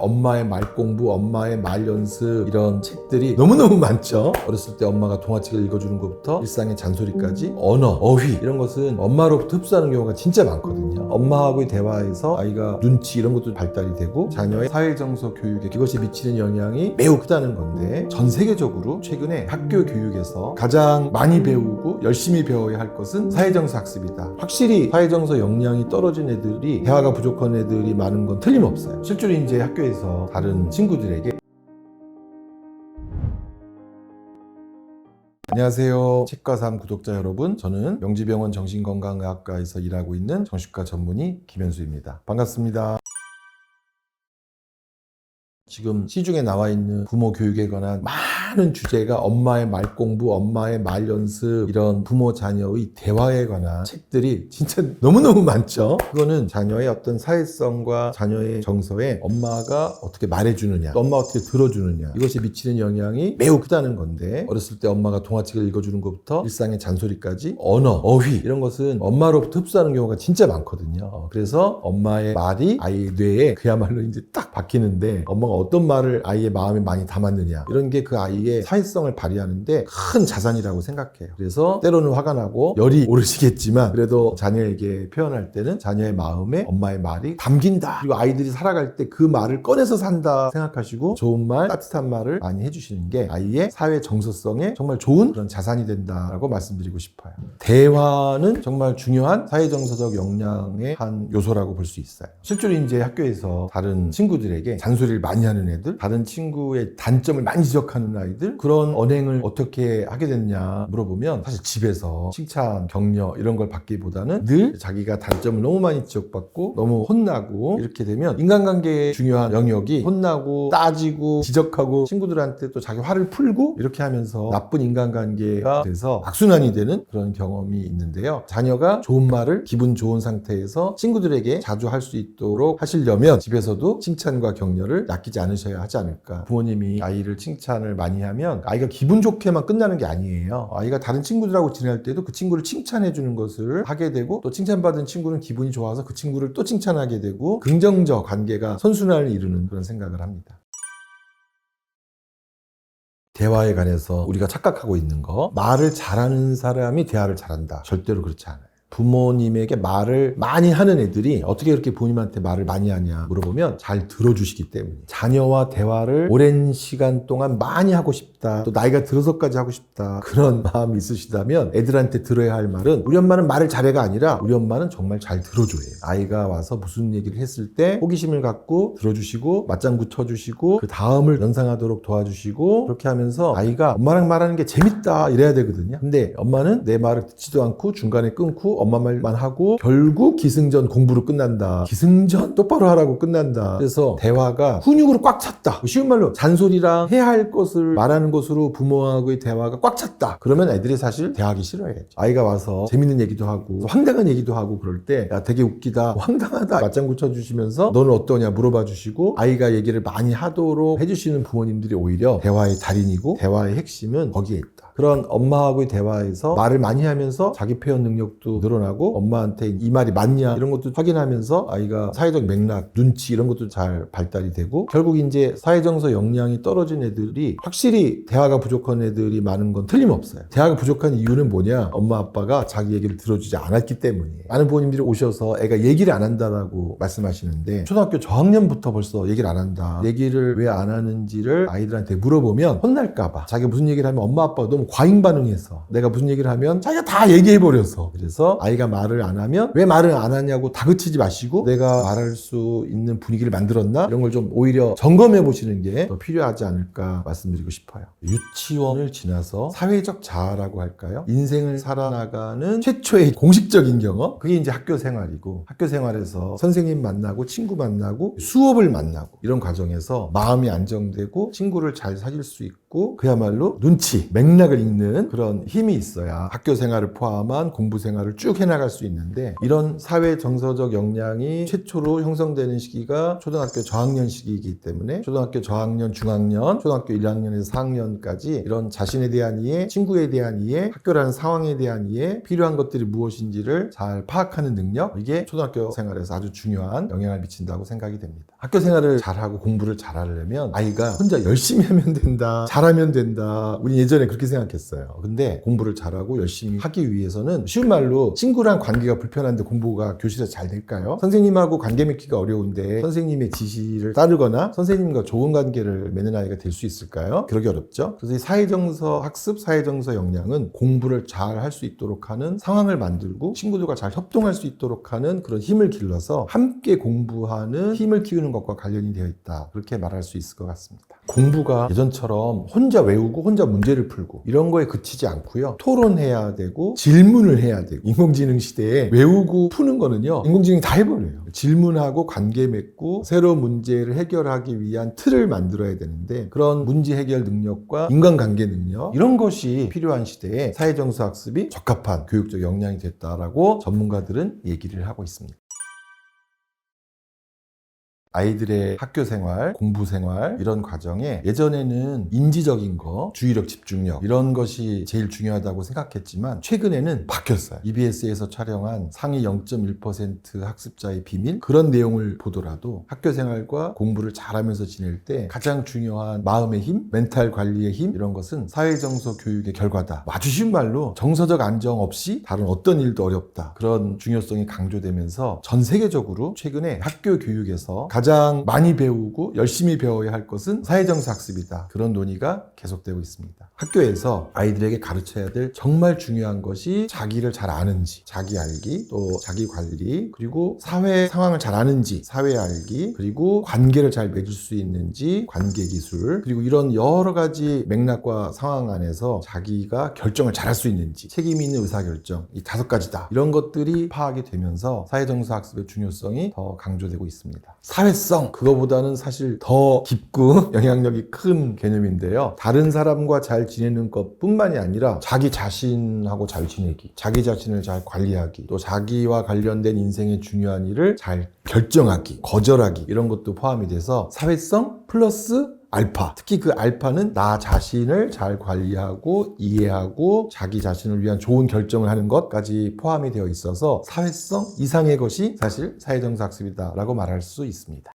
엄마의 말 공부, 엄마의 말 연습 이런 책들이 너무너무 많죠. 어렸을 때 엄마가 동화책을 읽어주는 것부터 일상의 잔소리까지 언어, 어휘 이런 것은 엄마로부터 흡수하는 경우가 진짜 많거든요. 엄마하고의 대화에서 아이가 눈치 이런 것도 발달이 되고 자녀의 사회정서 교육에 그것이 미치는 영향이 매우 크다는 건데, 전 세계적으로 최근에 학교 교육에서 가장 많이 배우고 열심히 배워야 할 것은 사회정서 학습이다. 확실히 사회정서 역량이 떨어진 애들이, 대화가 부족한 애들이 많은 건 틀림없어요. 실제로 이제 학교에서 다른 친구들에게 안녕하세요. 책과삼 구독자 여러분, 저는 명지병원 정신건강의학과에서 일하고 있는 정신과 전문의 김현수입니다. 반갑습니다. 지금 시중에 나와 있는 부모 교육에 관한 많은 주제가 엄마의 말 공부, 엄마의 말 연습 이런 부모 자녀의 대화에 관한 책들이 진짜 너무너무 많죠. 그거는 자녀의 어떤 사회성과 자녀의 정서에 엄마가 어떻게 말해주느냐, 또 엄마가 어떻게 들어주느냐, 이것이 미치는 영향이 매우 크다는 건데, 어렸을 때 엄마가 동화책을 읽어주는 것부터 일상의 잔소리까지 언어, 어휘 이런 것은 엄마로부터 흡수하는 경우가 진짜 많거든요. 그래서 엄마의 말이 아이의 뇌에 그야말로 이제 딱 박히는데, 엄마가 어떤 말을 아이의 마음에 많이 담았느냐, 이런 게 그 아이의 사회성을 발휘하는데 큰 자산이라고 생각해요. 그래서 때로는 화가 나고 열이 오르시겠지만, 그래도 자녀에게 표현할 때는 자녀의 마음에 엄마의 말이 담긴다, 그리고 아이들이 살아갈 때 그 말을 꺼내서 산다 생각하시고 좋은 말, 따뜻한 말을 많이 해주시는 게 아이의 사회 정서성에 정말 좋은 그런 자산이 된다라고 말씀드리고 싶어요. 대화는 정말 중요한 사회 정서적 역량의 한 요소라고 볼 수 있어요. 실제로 이제 학교에서 다른 친구들에게 잔소리를 많이 하는 애들, 다른 친구의 단점을 많이 지적하는 아이들, 그런 언행을 어떻게 하게 됐냐 물어보면, 사실 집에서 칭찬, 격려 이런 걸 받기보다는 늘 자기가 단점을 너무 많이 지적받고 너무 혼나고, 이렇게 되면 인간관계의 중요한 영역이 혼나고 따지고 지적하고 친구들한테 또 자기 화를 풀고 이렇게 하면서 나쁜 인간관계가 돼서 악순환이 되는 그런 경험이 있는데요. 자녀가 좋은 말을 기분 좋은 상태에서 친구들에게 자주 할 수 있도록 하시려면 집에서도 칭찬과 격려를 아끼지 않으셔야 하지 않을까. 부모님이 아이를 칭찬을 많이 하면 아이가 기분 좋게만 끝나는 게 아니에요. 아이가 다른 친구들하고 지낼 때도 그 친구를 칭찬해 주는 것을 하게 되고, 또 칭찬받은 친구는 기분이 좋아서 그 친구를 또 칭찬하게 되고, 긍정적 관계가 선순환을 이루는 그런 생각을 합니다. 대화에 관해서 우리가 착각하고 있는 거, 말을 잘하는 사람이 대화를 잘한다. 절대로 그렇지 않아요. 부모님에게 말을 많이 하는 애들이 어떻게 그렇게 부모님한테 말을 많이 하냐 물어보면 잘 들어주시기 때문이에요. 자녀와 대화를 오랜 시간 동안 많이 하고 싶다, 또 나이가 들어서까지 하고 싶다, 그런 마음이 있으시다면 애들한테 들어야 할 말은, 우리 엄마는 말을 잘해가 아니라 우리 엄마는 정말 잘 들어줘요. 아이가 와서 무슨 얘기를 했을 때 호기심을 갖고 들어주시고 맞장구 쳐주시고 그 다음을 연상하도록 도와주시고, 그렇게 하면서 아이가 엄마랑 말하는 게 재밌다 이래야 되거든요. 근데 엄마는 내 말을 듣지도 않고 중간에 끊고 엄마 말만 하고 결국 기승전 공부로 끝난다. 기승전 똑바로 하라고 끝난다. 그래서 대화가 훈육으로 꽉 찼다. 쉬운 말로 잔소리랑 해야 할 것을 말하는 것으로 부모하고의 대화가 꽉 찼다. 그러면 애들이 사실 대화하기 싫어해요. 아이가 와서 재밌는 얘기도 하고 황당한 얘기도 하고 그럴 때, 야 되게 웃기다, 황당하다 맞장구 쳐주시면서 너는 어떠냐 물어봐 주시고, 아이가 얘기를 많이 하도록 해주시는 부모님들이 오히려 대화의 달인이고, 대화의 핵심은 거기에 있다. 그런 엄마하고의 대화에서 말을 많이 하면서 자기 표현 능력도 늘어나고, 엄마한테 이 말이 맞냐 이런 것도 확인하면서 아이가 사회적 맥락, 눈치 이런 것도 잘 발달이 되고, 결국 이제 사회정서 역량이 떨어진 애들이, 확실히 대화가 부족한 애들이 많은 건 틀림없어요. 대화가 부족한 이유는 뭐냐? 엄마 아빠가 자기 얘기를 들어주지 않았기 때문이에요. 많은 부모님들이 오셔서 애가 얘기를 안 한다라고 말씀하시는데, 초등학교 저학년부터 벌써 얘기를 안 한다, 얘기를 왜 안 하는지를 아이들한테 물어보면 혼날까봐, 자기가 무슨 얘기를 하면 엄마 아빠가 너무 과잉 반응해서, 내가 무슨 얘기를 하면 자기가 다 얘기해버려서, 그래서 아이가 말을 안 하면 왜 말을 안 하냐고 다그치지 마시고, 내가 말할 수 있는 분위기를 만들었나, 이런 걸 좀 오히려 점검해 보시는 게 더 필요하지 않을까 말씀드리고 싶어요. 유치원을 지나서 사회적 자아라고 할까요? 인생을 살아나가는 최초의 공식적인 경험, 그게 이제 학교 생활이고, 학교 생활에서 선생님 만나고 친구 만나고 수업을 만나고, 이런 과정에서 마음이 안정되고 친구를 잘 사귈 수 있고 있고 그야말로 눈치, 맥락을 읽는 그런 힘이 있어야 학교 생활을 포함한 공부 생활을 쭉 해나갈 수 있는데 이런 사회 정서적 역량이 최초로 형성되는 시기가 초등학교 저학년 시기이기 때문에 초등학교 저학년, 중학년, 초등학교 1학년에서 4학년까지 이런 자신에 대한 이해, 친구에 대한 이해, 학교라는 상황에 대한 이해, 필요한 것들이 무엇인지를 잘 파악하는 능력, 이게 초등학교 생활에서 아주 중요한 영향을 미친다고 생각이 됩니다. 학교 생활을 잘하고 공부를 잘하려면 아이가 혼자 열심히 하면 된다, 잘하면 된다. 우리 예전에 그렇게 생각했어요. 근데 공부를 잘하고 열심히 하기 위해서는 쉬운 말로 친구랑 관계가 불편한데 공부가 교실에서 잘 될까요? 선생님하고 관계 맺기가 어려운데 선생님의 지시를 따르거나 선생님과 좋은 관계를 맺는 아이가 될 수 있을까요? 그러기 어렵죠. 그래서 이 사회정서 학습, 사회정서 역량은 공부를 잘 할 수 있도록 하는 상황을 만들고 친구들과 잘 협동할 수 있도록 하는 그런 힘을 길러서 함께 공부하는 힘을 키우는 것과 관련이 되어 있다. 그렇게 말할 수 있을 것 같습니다. 공부가 예전처럼 혼자 외우고 혼자 문제를 풀고 이런 거에 그치지 않고요. 토론해야 되고 질문을 해야 되고 인공지능 시대에 외우고 푸는 거는요. 인공지능이 다 해버려요. 질문하고 관계 맺고 새로운 문제를 해결하기 위한 틀을 만들어야 되는데 그런 문제 해결 능력과 인간관계 능력 이런 것이 필요한 시대에 사회정서 학습이 적합한 교육적 역량이 됐다라고 전문가들은 얘기를 하고 있습니다. 아이들의 학교 생활, 공부 생활 이런 과정에 예전에는 인지적인 거, 주의력, 집중력 이런 것이 제일 중요하다고 생각했지만 최근에는 바뀌었어요. EBS에서 촬영한 상위 0.1% 학습자의 비밀 그런 내용을 보더라도 학교 생활과 공부를 잘하면서 지낼 때 가장 중요한 마음의 힘, 멘탈 관리의 힘 이런 것은 사회정서 교육의 결과다. 아주 쉬운 말로 정서적 안정 없이 다른 어떤 일도 어렵다. 그런 중요성이 강조되면서 전 세계적으로 최근에 학교 교육에서 가장 많이 배우고 열심히 배워야 할 것은 사회정서 학습이다. 그런 논의가 계속되고 있습니다. 학교에서 아이들에게 가르쳐야 될 정말 중요한 것이 자기를 잘 아는지, 자기 알기, 또 자기 관리, 그리고 사회 상황을 잘 아는지, 사회 알기, 그리고 관계를 잘 맺을 수 있는지, 관계 기술, 그리고 이런 여러 가지 맥락과 상황 안에서 자기가 결정을 잘 할 수 있는지, 책임 있는 의사결정, 이 5가지다. 이런 것들이 파악이 되면서 사회정서 학습의 중요성이 더 강조되고 있습니다. 사회성, 그거보다는 사실 더 깊고 영향력이 큰 개념인데요. 다른 사람과 잘 지내는 것뿐만이 아니라 자기 자신하고 잘 지내기, 자기 자신을 잘 관리하기, 또 자기와 관련된 인생의 중요한 일을 잘 결정하기, 거절하기 이런 것도 포함이 돼서 사회성 플러스 알파, 특히 그 알파는 나 자신을 잘 관리하고 이해하고 자기 자신을 위한 좋은 결정을 하는 것까지 포함이 되어 있어서 사회성 이상의 것이 사실 사회정서 학습이다라고 말할 수 있습니다.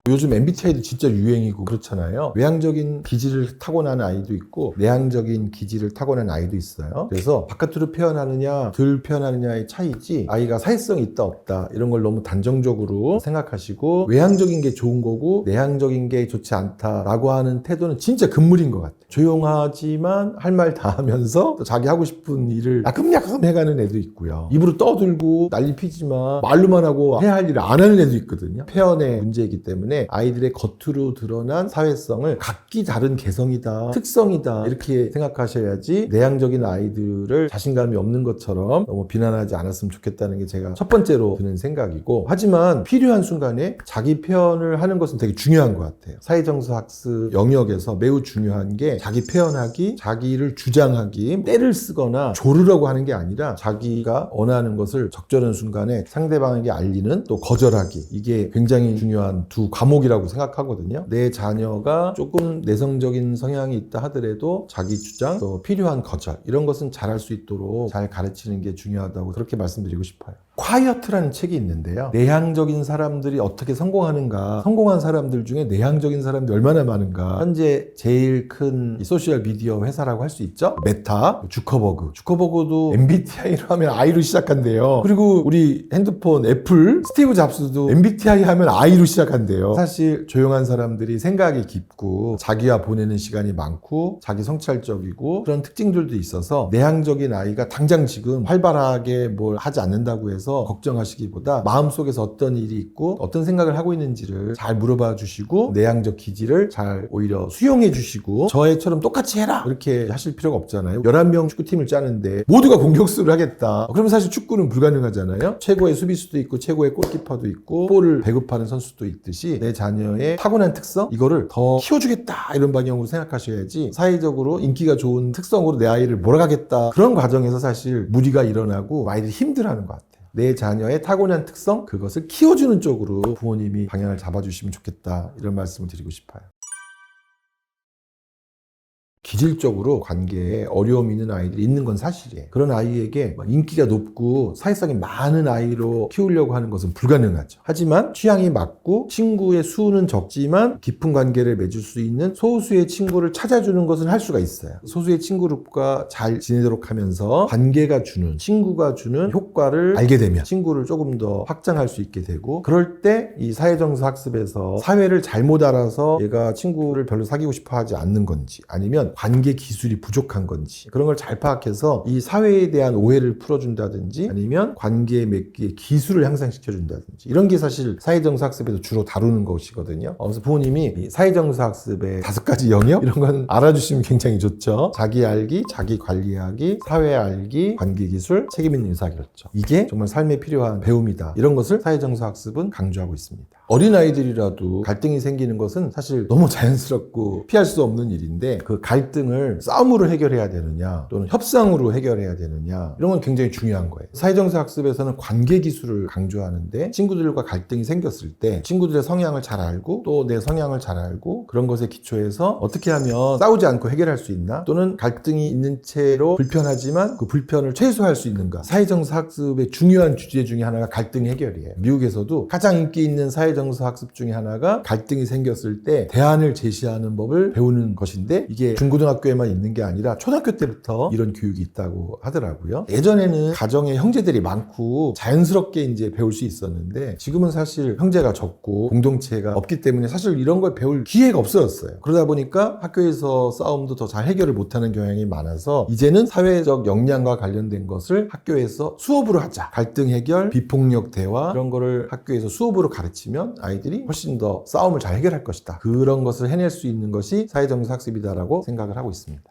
요즘 MBTI도 진짜 유행이고 그렇잖아요. 외향적인 기질을 타고난 아이도 있고 내향적인 기질을 타고난 아이도 있어요. 그래서 바깥으로 표현하느냐 덜 표현하느냐의 차이지 아이가 사회성이 있다 없다 이런 걸 너무 단정적으로 생각하시고 외향적인 게 좋은 거고 내향적인 게 좋지 않다라고 하는 태도는 진짜 금물인 것 같아요. 조용하지만 할 말 다 하면서 또 자기 하고 싶은 일을 야금야금 해가는 애도 있고요. 입으로 떠들고 난리 피지만 말로만 하고 해야 할 일을 안 하는 애도 있거든요. 표현의 문제이기 때문에 아이들의 겉으로 드러난 사회성을 각기 다른 개성이다, 특성이다 이렇게 생각하셔야지 내향적인 아이들을 자신감이 없는 것처럼 너무 비난하지 않았으면 좋겠다는 게 제가 첫 번째로 드는 생각이고 하지만 필요한 순간에 자기 표현을 하는 것은 되게 중요한 것 같아요. 사회정서 학습 영역에서 매우 중요한 게 자기 표현하기, 자기를 주장하기, 때를 쓰거나 조르려고 하는 게 아니라 자기가 원하는 것을 적절한 순간에 상대방에게 알리는 또 거절하기 이게 굉장히 중요한 두 과목이라고 생각하거든요. 내 자녀가 조금 내성적인 성향이 있다 하더라도 자기 주장, 또 필요한 거절 이런 것은 잘할 수 있도록 잘 가르치는 게 중요하다고 그렇게 말씀드리고 싶어요. 콰이어트라는 책이 있는데요. 내향적인 사람들이 어떻게 성공하는가, 성공한 사람들 중에 내향적인 사람들이 얼마나 많은가. 현재 제일 큰 소셜 미디어 회사라고 할 수 있죠. 메타, 주커버그도 MBTI로 하면 I로 시작한대요. 그리고 우리 핸드폰 애플 스티브 잡스도 MBTI 하면 I로 시작한대요. 사실 조용한 사람들이 생각이 깊고 자기와 보내는 시간이 많고 자기 성찰적이고 그런 특징들도 있어서 내향적인 아이가 당장 지금 활발하게 뭘 하지 않는다고 해서 걱정하시기보다 마음속에서 어떤 일이 있고 어떤 생각을 하고 있는지를 잘 물어봐 주시고 내향적 기질을 잘 오히려 수용해 주시고 저 애처럼 똑같이 해라 이렇게 하실 필요가 없잖아요. 11명 축구팀을 짜는데 모두가 공격수를 하겠다. 그러면 사실 축구는 불가능하잖아요. 최고의 수비수도 있고 최고의 골키퍼도 있고 볼을 배급하는 선수도 있듯이 내 자녀의 타고난 특성 이거를 더 키워주겠다 이런 방향으로 생각하셔야지 사회적으로 인기가 좋은 특성으로 내 아이를 몰아가겠다 그런 과정에서 사실 무리가 일어나고 아이들이 힘들어하는 것 같아요. 내 자녀의 타고난 특성 그것을 키워주는 쪽으로 부모님이 방향을 잡아주시면 좋겠다 이런 말씀을 드리고 싶어요. 기질적으로 관계에 어려움이 있는 아이들이 있는 건 사실이에요. 그런 아이에게 인기가 높고 사회성이 많은 아이로 키우려고 하는 것은 불가능하죠. 하지만 취향이 맞고 친구의 수는 적지만 깊은 관계를 맺을 수 있는 소수의 친구를 찾아주는 것은 할 수가 있어요. 소수의 친구 그룹과 잘 지내도록 하면서 관계가 주는, 친구가 주는 효과를 알게 되면 친구를 조금 더 확장할 수 있게 되고, 그럴 때 이 사회정서 학습에서 사회를 잘못 알아서 얘가 친구를 별로 사귀고 싶어 하지 않는 건지, 아니면 관계 기술이 부족한 건지, 그런 걸 잘 파악해서 이 사회에 대한 오해를 풀어준다든지, 아니면 관계 맺기의 기술을 향상시켜준다든지, 이런 게 사실 사회정서 학습에서 주로 다루는 것이거든요. 그래서 부모님이 이 사회정서 학습의 5가지 영역 이런 건 알아주시면 굉장히 좋죠. 자기 알기, 자기 관리하기, 사회 알기, 관계 기술, 책임 있는 의사결정, 이게 정말 삶에 필요한 배움이다. 이런 것을 사회정서 학습은 강조하고 있습니다. 어린아이들이라도 갈등이 생기는 것은 사실 너무 자연스럽고 피할 수 없는 일인데, 그 갈등을 싸움으로 해결해야 되느냐 또는 협상으로 해결해야 되느냐, 이런 건 굉장히 중요한 거예요. 사회정서 학습에서는 관계 기술을 강조하는데, 친구들과 갈등이 생겼을 때 친구들의 성향을 잘 알고 또 내 성향을 잘 알고 그런 것에 기초해서 어떻게 하면 싸우지 않고 해결할 수 있나, 또는 갈등이 있는 채로 불편하지만 그 불편을 최소화할 수 있는가, 사회정서 학습의 중요한 주제 중에 하나가 갈등 해결이에요. 미국에서도 가장 인기 있는 사회정서 학습 중에 하나가 갈등이 생겼을 때 대안을 제시하는 법을 배우는 것인데, 이게 중고등학교에만 있는 게 아니라 초등학교 때부터 이런 교육이 있다고 하더라고요. 예전에는 가정에 형제들이 많고 자연스럽게 이제 배울 수 있었는데, 지금은 사실 형제가 적고 공동체가 없기 때문에 사실 이런 걸 배울 기회가 없어졌어요. 그러다 보니까 학교에서 싸움도 더 잘 해결을 못하는 경향이 많아서, 이제는 사회적 역량과 관련된 것을 학교에서 수업으로 하자. 갈등 해결, 비폭력 대화, 이런 거를 학교에서 수업으로 가르치면 아이들이 훨씬 더 싸움을 잘 해결할 것이다. 그런 것을 해낼 수 있는 것이 사회정서 학습이다라고 생각을 하고 있습니다.